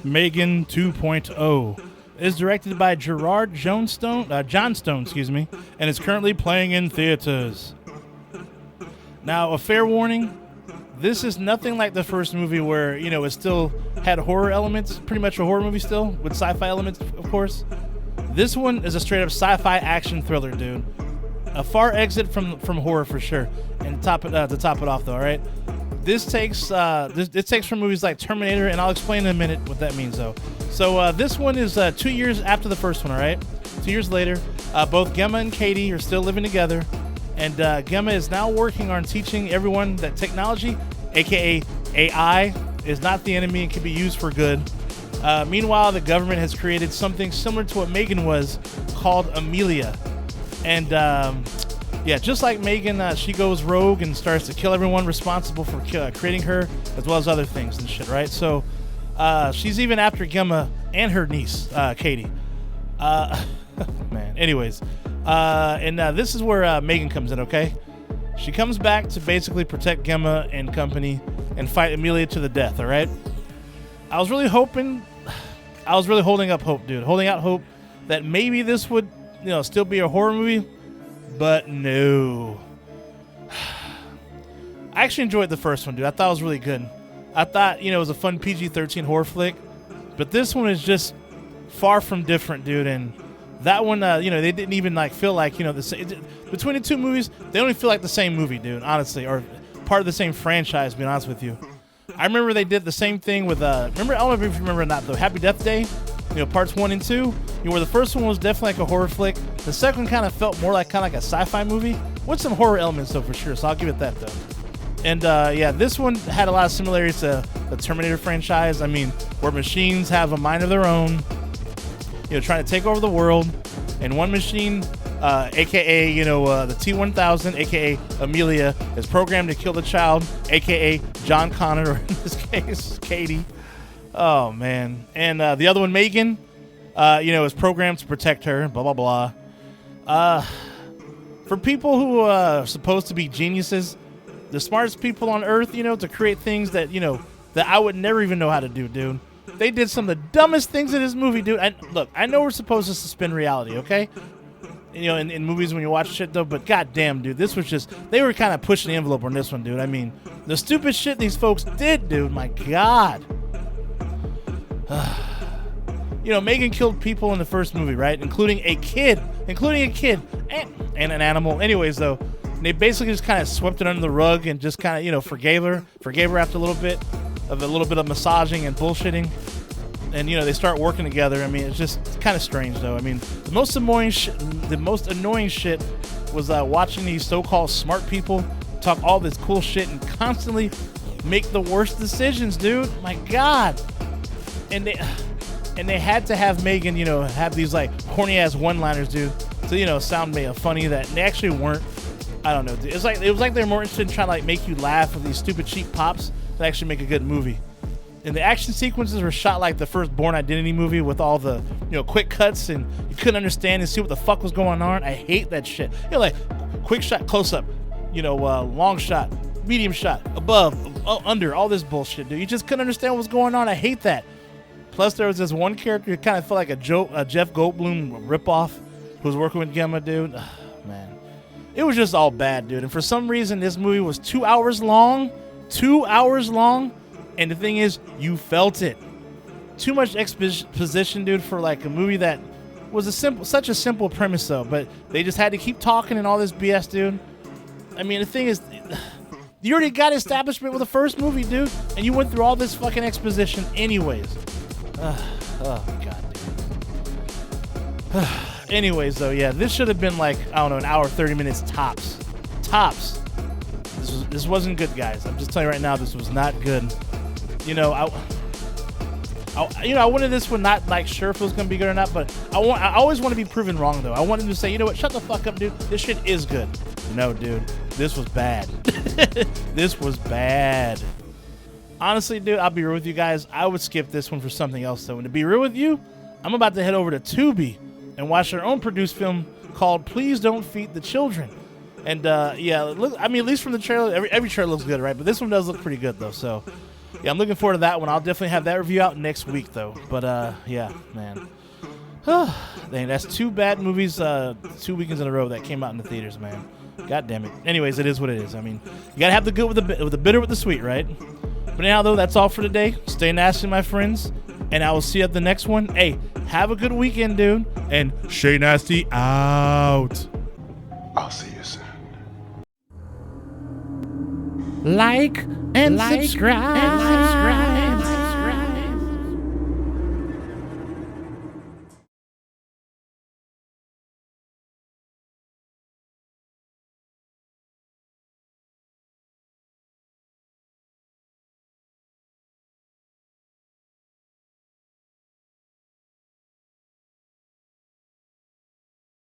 M3GAN 2.0. It is directed by Gerard Johnstone, and is currently playing in theaters. Now, a fair warning, this is nothing like the first movie where, it still had horror elements, pretty much a horror movie still, with sci-fi elements, of course. This one is a straight-up sci-fi action thriller, dude. A far exit from horror for sure. And to top it off, though, all right? This takes from movies like Terminator, and I'll explain in a minute what that means, though. So this one is 2 years after the first one, all right? 2 years later, both Gemma and Katie are still living together, and Gemma is now working on teaching everyone that technology, aka AI, is not the enemy and can be used for good. Meanwhile, the government has created something similar to what M3GAN was, called Amelia. And just like M3GAN, she goes rogue and starts to kill everyone responsible for creating her, as well as other things and shit, right? So she's even after Gemma and her niece, Katie. Man, anyways. And this is where M3GAN comes in, okay? She comes back to basically protect Gemma and company and fight Amelia to the death, all right? I was really holding up hope, dude. Holding out hope that maybe this would, still be a horror movie, but no. I actually enjoyed the first one, dude. I thought it was really good. I thought, it was a fun PG-13 horror flick, but this one is just far from different, dude. And that one, they didn't even feel like, between the two movies, they only feel like the same movie, dude, honestly, or part of the same franchise, to be honest with you. I remember they did the same thing with, I don't know if you remember or not, though, Happy Death Day, parts 1 and 2, where the first one was definitely like a horror flick. The second one kind of felt more like a sci-fi movie with some horror elements, though, for sure, so I'll give it that, though. And, this one had a lot of similarities to the Terminator franchise. I mean, where machines have a mind of their own, trying to take over the world, and one machine, aka, the T-1000, aka Amelia, is programmed to kill the child, aka John Connor, or in this case, Katie. Oh, man. And the other one, M3GAN, is programmed to protect her, blah, blah, blah. For people who are supposed to be geniuses, the smartest people on Earth, to create things that, that I would never even know how to do, dude. They did some of the dumbest things in this movie, dude. Look, I know we're supposed to suspend reality, okay? In movies when you watch shit, though, but goddamn, dude, this was just, they were kind of pushing the envelope on this one, dude. I mean, the stupid shit these folks did, dude, my God. M3GAN killed people in the first movie, right? Including a kid, and an animal. Anyways, though, they basically just kind of swept it under the rug and just kind of, forgave her after a little bit of massaging and bullshitting. And, they start working together. I mean, it's just kind of strange, though. I mean, the most annoying shit was watching these so-called smart people talk all this cool shit and constantly make the worst decisions, dude. My God. And they had to have M3GAN, have these, horny-ass one-liners, dude, to, sound funny that they actually weren't. I don't know, dude. It was like they were more interested in trying to, make you laugh with these stupid cheap pops to actually make a good movie. And the action sequences were shot like the first Bourne Identity movie with all the, quick cuts, and you couldn't understand and see what the fuck was going on. I hate that shit. Quick shot, close up, long shot, medium shot, above, under, all this bullshit, dude. You just couldn't understand what was going on. I hate that. Plus, there was this one character who kind of felt like a Jeff Goldblum ripoff who was working with Gemma, dude. Man. It was just all bad, dude. And for some reason, this movie was 2 hours long. 2 hours long. And the thing is, you felt it. Too much exposition, dude, for a movie that was such a simple premise, though. But they just had to keep talking and all this BS, dude. I mean, the thing is, you already got establishment with the first movie, dude. And you went through all this fucking exposition anyways. Oh, God, dude. Anyways, though, yeah, this should have been an hour, 30 minutes tops. Tops. This wasn't good, guys. I'm just telling you right now, this was not good. I wanted this one, not sure if it was gonna be good or not, but I always want to be proven wrong, though. I wanted to say, you know what, shut the fuck up, dude. This shit is good. No, dude, this was bad. This was bad. Honestly, dude, I'll be real with you guys. I would skip this one for something else, though. And to be real with you, I'm about to head over to Tubi and watch their own produced film called Please Don't Feed the Children. And, look, I mean, at least from the trailer, every trailer looks good, right? But this one does look pretty good, though. So, yeah, I'm looking forward to that one. I'll definitely have that review out next week, though. But yeah, man. Dang, that's 2 bad movies, 2 weekends in a row that came out in the theaters, man. God damn it. Anyways, it is what it is. I mean, you gotta have the good with the bitter with the sweet, right? But anyhow, though, that's all for today. Stay nasty, my friends, and I will see you at the next one. Hey, have a good weekend, dude, and Shay Nasty out. I'll see you soon. Like and subscribe.